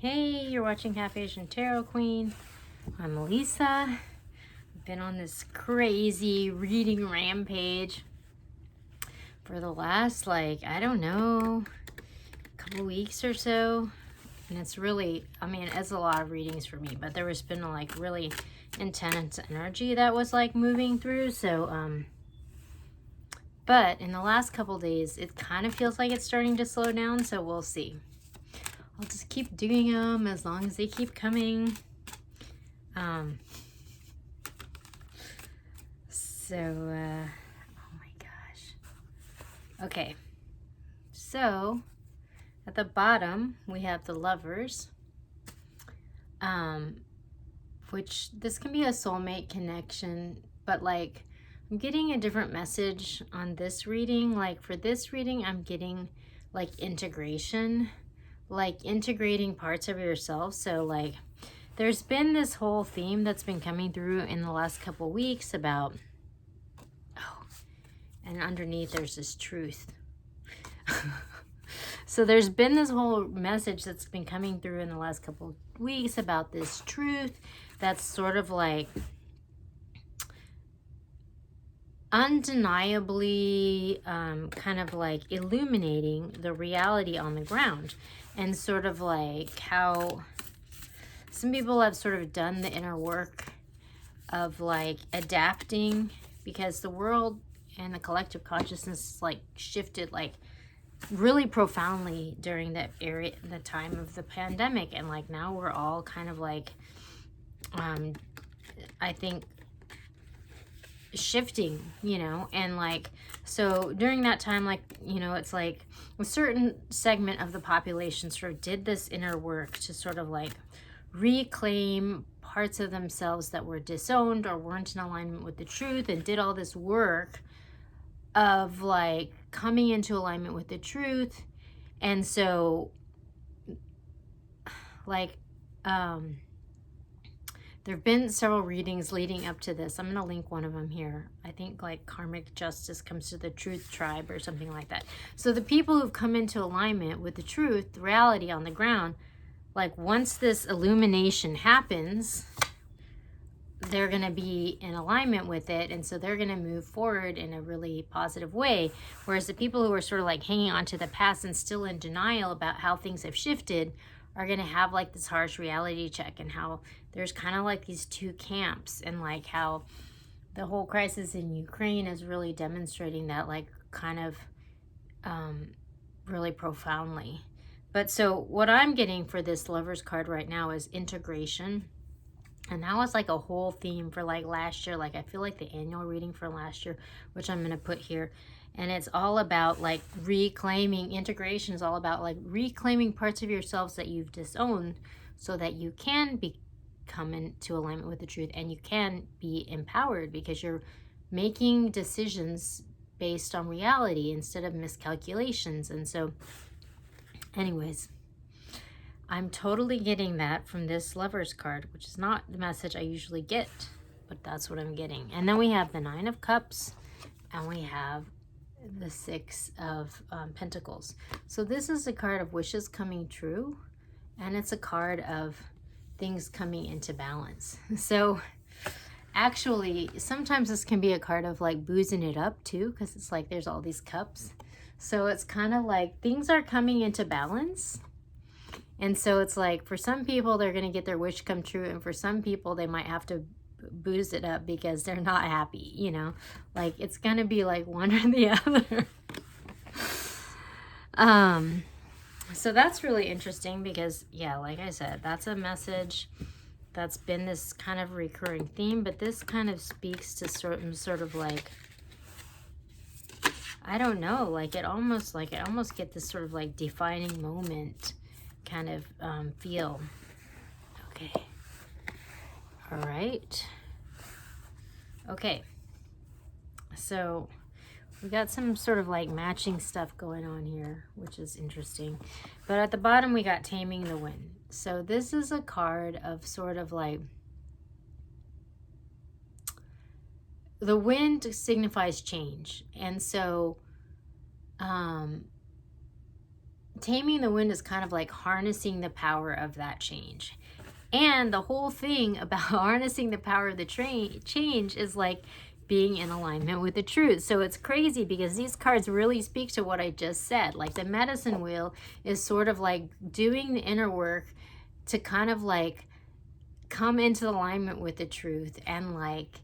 Hey, you're watching Half Asian Tarot Queen. I'm Lisa. I've been on this crazy reading rampage for the last, I don't know, couple weeks or so. And it's really, it's a lot of readings for me, but there was been really intense energy that was moving through. So, but in the last couple days, it kind of feels like it's starting to slow down. So we'll see. I'll just keep doing them as long as they keep coming. Oh my gosh. Okay, so at the bottom we have the Lovers, which this can be a soulmate connection, but I'm getting a different message on this reading. For this reading, I'm getting integration, integrating parts of yourself. So there's been this whole theme that's been coming through in the last couple weeks about, and underneath there's this truth. So there's been this whole message that's been coming through in the last couple weeks about this truth that's sort of undeniably kind of illuminating the reality on the ground, and sort of how some people have sort of done the inner work of adapting, because the world and the collective consciousness shifted really profoundly during the time of the pandemic, and now we're all kind of I think shifting, and so during that time, it's a certain segment of the population sort of did this inner work to sort of reclaim parts of themselves that were disowned or weren't in alignment with the truth, and did all this work of coming into alignment with the truth. And so there have been several readings leading up to this. I'm going to link one of them here. I think karmic justice comes to the truth tribe or something like that. So the people who've come into alignment with the truth, the reality on the ground, once this illumination happens, they're going to be in alignment with it, and so they're going to move forward in a really positive way. Whereas the people who are sort of hanging on to the past and still in denial about how things have shifted are going to have this harsh reality check, and how there's kind of these two camps, and how the whole crisis in Ukraine is really demonstrating that kind of really profoundly. But so what I'm getting for this Lovers card right now is integration. And that was a whole theme for last year. I feel the annual reading for last year, which I'm going to put here. And it's all about reclaiming. Integration is all about reclaiming parts of yourselves that you've disowned, so that you can come into alignment with the truth, and you can be empowered, because you're making decisions based on reality instead of miscalculations. And so anyways, I'm totally getting that from this Lovers card, which is not the message I usually get, but that's what I'm getting. And then we have the Nine of Cups, and we have the Six of Pentacles. So this is a card of wishes coming true, and it's a card of things coming into balance. So actually, sometimes this can be a card of boozing it up too, because it's there's all these cups. So it's kind of things are coming into balance. And so it's for some people, they're going to get their wish come true. And for some people, they might have to booze it up because they're not happy, it's going to be one or the other. So that's really interesting, because, yeah, like I said, that's a message that's been this kind of recurring theme. But this kind of speaks to sort of I don't know, it almost get this sort of defining moment kind of feel. Okay. All right. Okay. So we got some sort of matching stuff going on here, which is interesting. But at the bottom, we got Taming the Wind. So this is a card of sort of the wind signifies change. And so Taming the Wind is kind of like harnessing the power of that change. And the whole thing about harnessing the power of the change is like being in alignment with the truth. So it's crazy because these cards really speak to what I just said. Like the medicine wheel is sort of like doing the inner work to kind of like come into alignment with the truth and like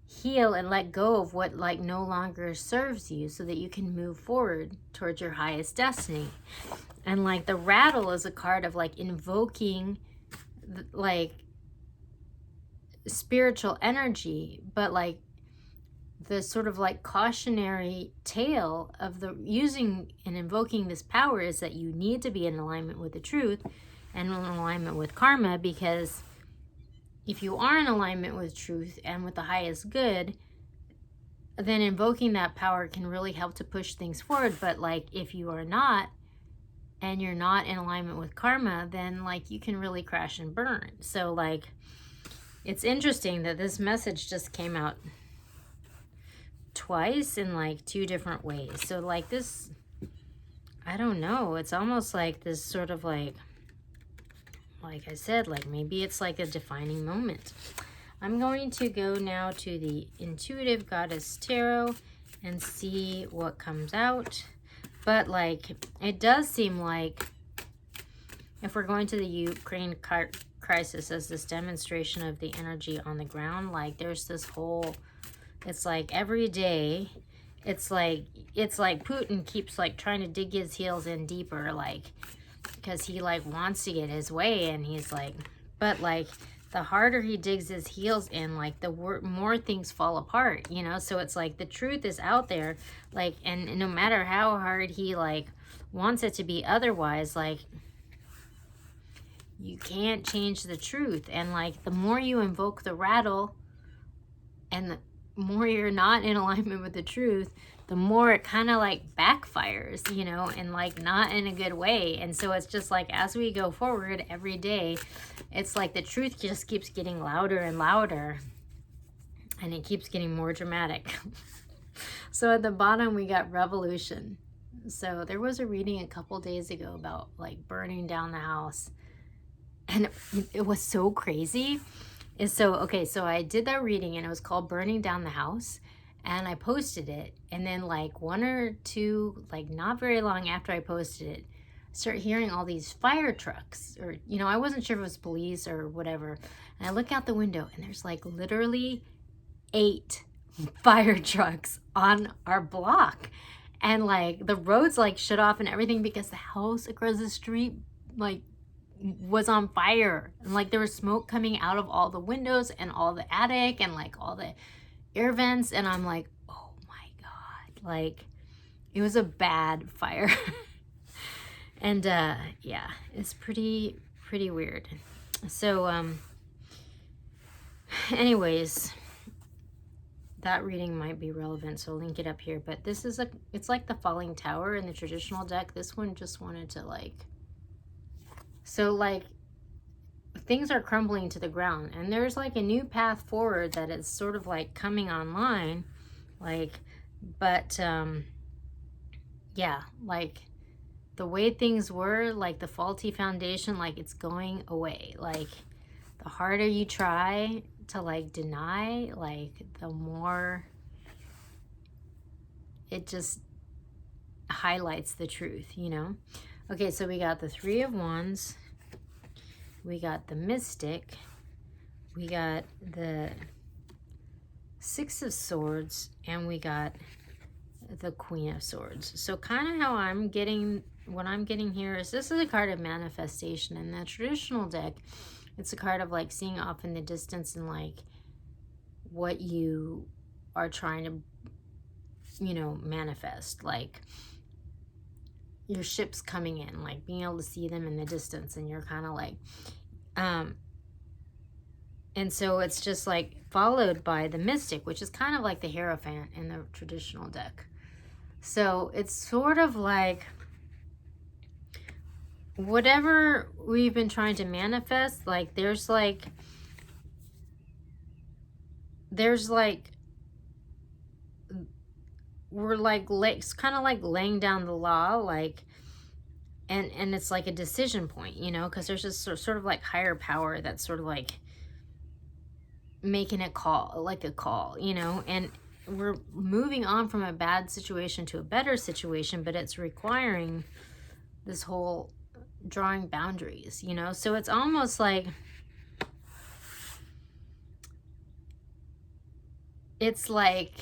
heal and let go of what like no longer serves you so that you can move forward towards your highest destiny. And like the rattle is a card of like invoking like spiritual energy, but like the sort of like cautionary tale of the using and invoking this power is that you need to be in alignment with the truth and in alignment with karma, because if you are in alignment with truth and with the highest good, then invoking that power can really help to push things forward. But like if you are not, and you're not in alignment with karma, then like you can really crash and burn. So like it's interesting that this message just came out twice in like two different ways. So like this, I don't know, it's almost like this sort of like I said, like maybe it's like a defining moment. I'm going to go now to the Intuitive Goddess Tarot and see what comes out. But like it does seem like if we're going to the Ukraine crisis as this demonstration of the energy on the ground, like there's this whole, it's like every day it's like Putin keeps like trying to dig his heels in deeper, like because he like wants to get his way, and he's like, but like the harder he digs his heels in, like the more things fall apart, you know. So it's like the truth is out there, like, and no matter how hard he like wants it to be otherwise, like you can't change the truth. And like the more you invoke the rattle and the more you're not in alignment with the truth, the more it kind of like backfires, you know, and like not in a good way. And so it's just like as we go forward every day, it's like the truth just keeps getting louder and louder, and it keeps getting more dramatic. So at the bottom we got revolution. So there was a reading a couple days ago about like burning down the house, and it was so crazy. Is so okay, so I did that reading and it was called Burning Down the House, and I posted it, and then like one or two, like not very long after I posted it, I started hearing all these fire trucks, or you know, I wasn't sure if it was police or whatever, and I look out the window and there's like literally 8 fire trucks on our block, and like the roads like shut off and everything because the house across the street like was on fire, and like there was smoke coming out of all the windows and all the attic and like all the air vents, and I'm like, oh my god, like it was a bad fire. And yeah, it's pretty weird. So anyways, that reading might be relevant, so I'll link it up here. But this is it's like the Falling Tower in the traditional deck. This one just wanted to like, so like things are crumbling to the ground, and there's like a new path forward that is sort of like coming online, like, but yeah, like the way things were, like the faulty foundation, like it's going away. Like the harder you try to like deny, like the more it just highlights the truth, you know. Okay, so we got the Three of Wands, we got the Mystic, we got the Six of Swords, and we got the Queen of Swords. So kind of how I'm getting, what I'm getting here is this is a card of manifestation. In the traditional deck, it's a card of like seeing off in the distance and like what you are trying to, you know, manifest, like your ships coming in, like being able to see them in the distance, and you're kind of like and so it's just like followed by the Mystic, which is kind of like the Hierophant in the traditional deck. So it's sort of like whatever we've been trying to manifest, like there's like we're like kind of like laying down the law, like, and it's like a decision point, you know, because there's this sort of like higher power that's sort of like making a call, you know, and we're moving on from a bad situation to a better situation, but it's requiring this whole drawing boundaries, you know. So it's almost like it's like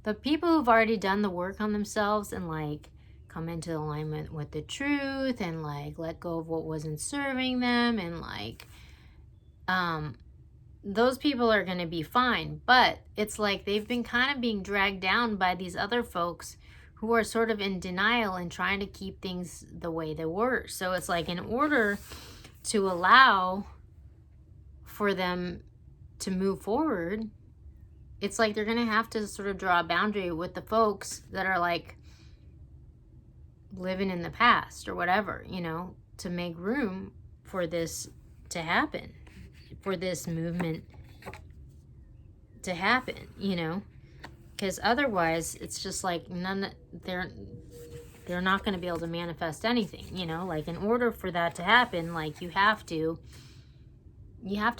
the people who've already done the work on themselves and like come into alignment with the truth and like let go of what wasn't serving them, and like those people are going to be fine. But it's like they've been kind of being dragged down by these other folks who are sort of in denial and trying to keep things the way they were. So it's like in order to allow for them to move forward, it's like they're going to have to sort of draw a boundary with the folks that are like living in the past or whatever, you know, to make room for this to happen, for this movement to happen, you know, because otherwise it's just like they're not going to be able to manifest anything, you know. Like in order for that to happen, like you have to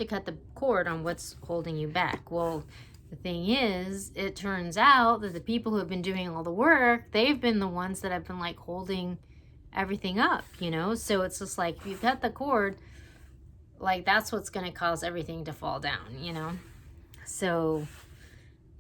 cut the cord on what's holding you back. Well, the thing is, it turns out that the people who have been doing all the work, they've been the ones that have been like holding everything up, you know. So it's just like if you cut the cord, like that's what's going to cause everything to fall down, you know. So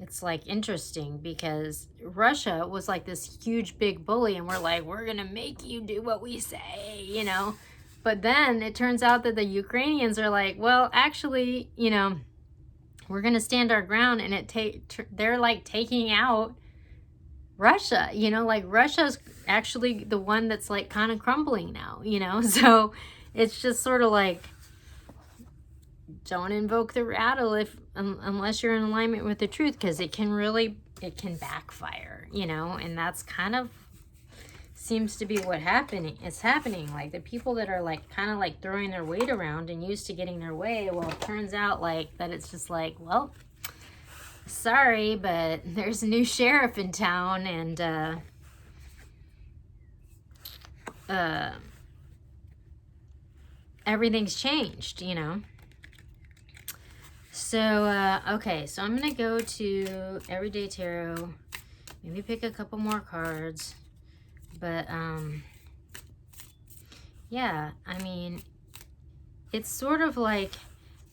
it's like interesting because Russia was like this huge big bully, and we're like, we're going to make you do what we say, you know. But then it turns out that the Ukrainians are like, well, actually, you know, we're going to stand our ground, and they're like taking out Russia, you know, like Russia's actually the one that's like kind of crumbling now, you know. So it's just sort of like, don't invoke the rattle unless you're in alignment with the truth, because it can backfire, you know. And that's kind of seems to be what is happening. Like the people that are like kind of like throwing their weight around and used to getting their way, well, it turns out like that it's just like, well, sorry, but there's a new sheriff in town, and everything's changed, you know. So okay, so I'm gonna go to Everyday Tarot, maybe pick a couple more cards. But, yeah, I mean, it's sort of like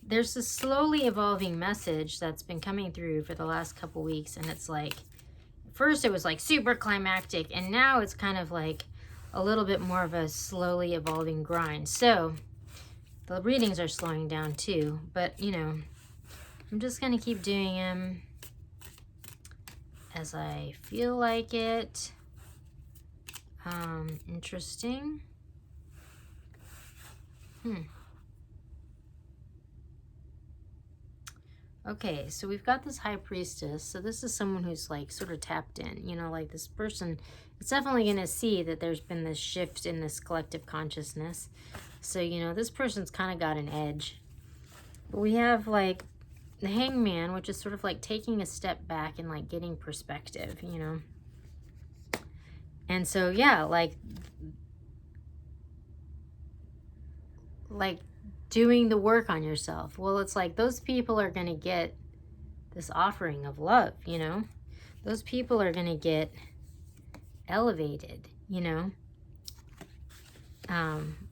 there's a slowly evolving message that's been coming through for the last couple weeks. And it's like, first it was like super climactic, and now it's kind of like a little bit more of a slowly evolving grind. So the readings are slowing down too. But, you know, I'm just going to keep doing them as I feel like it. Interesting. Okay, so we've got this High Priestess. So this is someone who's like sort of tapped in, you know, like this person is definitely going to see that there's been this shift in this collective consciousness. So, you know, this person's kind of got an edge. But we have like the Hangman, which is sort of like taking a step back and like getting perspective, you know. And so, yeah, like doing the work on yourself. Well, it's like those people are going to get this offering of love, you know. Those people are going to get elevated, you know,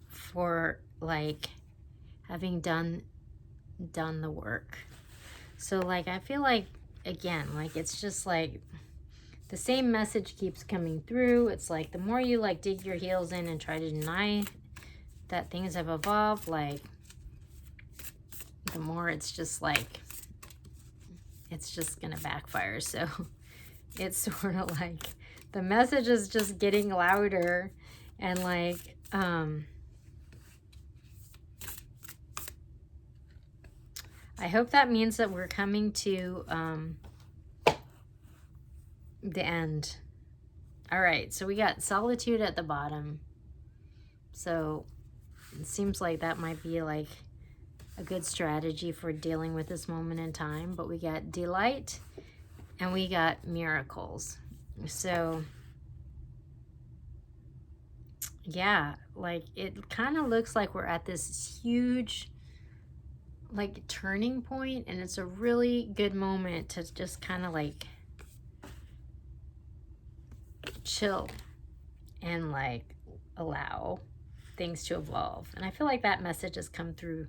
for like having done the work. So, like, I feel like, again, like it's just like the same message keeps coming through. It's like the more you like dig your heels in and try to deny that things have evolved, like the more it's just like it's just gonna backfire. So it's sort of like the message is just getting louder, and like I hope that means that we're coming to the end. All right, so we got solitude at the bottom. So it seems like that might be like a good strategy for dealing with this moment in time. But we got delight and we got miracles. So yeah, like it kind of looks like we're at this huge like turning point, and it's a really good moment to just kind of like chill and like allow things to evolve. And I feel like that message has come through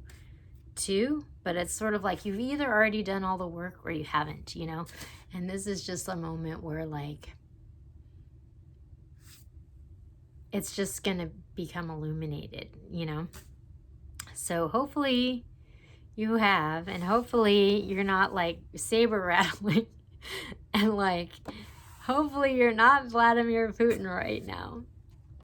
too, but it's sort of like you've either already done all the work or you haven't, you know? And this is just a moment where like it's just going to become illuminated, you know? So hopefully you have, and hopefully you're not like saber rattling and like hopefully you're not Vladimir Putin right now.